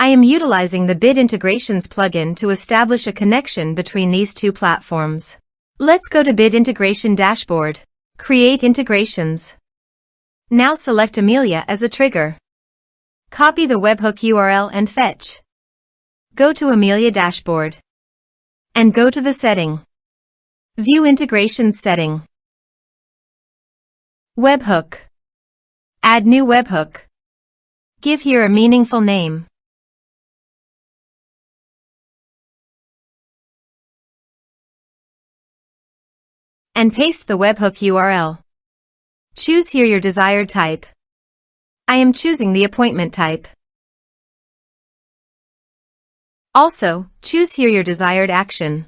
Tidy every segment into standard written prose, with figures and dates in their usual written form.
I am utilizing the Bid Integrations plugin to establish a connection between these two platforms. Let's go to Bid Integration Dashboard. Create integrations. Now select Amelia as a trigger. Copy the webhook URL and fetch. Go to Amelia Dashboard. And go to the setting. View Integrations setting. Webhook. Add new webhook. Give here a meaningful name. And paste the webhook URL. Choose here your desired type. I am choosing the appointment type. Also, choose here your desired action.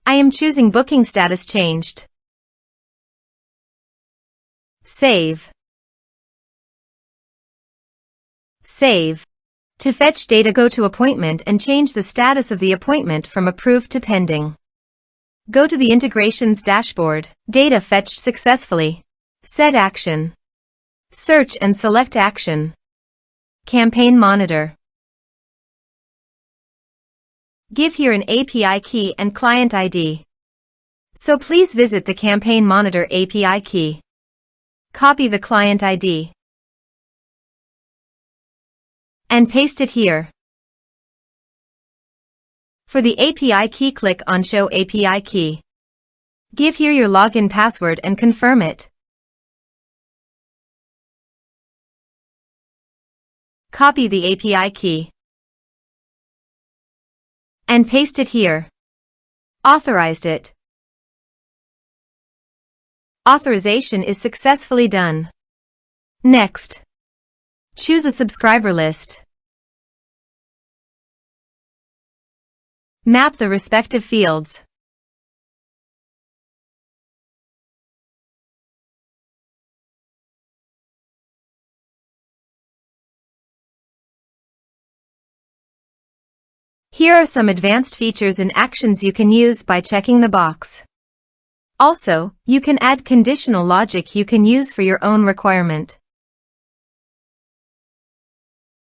I am choosing booking status changed. Save. Save. To fetch data, go to Appointment and change the status of the appointment from approved to pending. Go to the Integrations dashboard. Data fetched successfully. Set action. Search and select action. Campaign monitor. Give here an API key and client ID. So please visit the Campaign Monitor API key. Copy the client ID. And paste it here. For the API key, click on Show API Key. Give here your login password and confirm it. Copy the API key. And paste it here. Authorized it. Authorization is successfully done. Next. Choose a subscriber list. Map the respective fields. Here are some advanced features and actions you can use by checking the box. Also, you can add conditional logic you can use for your own requirement.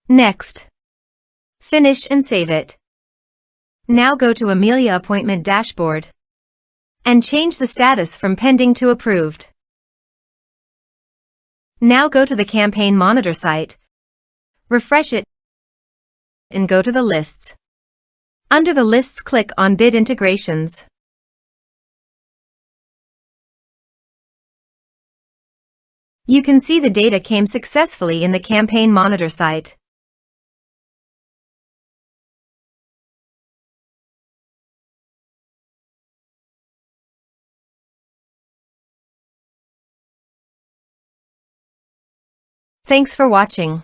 Next. Finish and save it. Now go to Amelia Appointment Dashboard and change the status from pending to approved. Now go to the Campaign Monitor site, refresh it, and go to the lists. Under the lists, click on Bid Integrations. You can see the data came successfully in the Campaign Monitor site. Thanks for watching.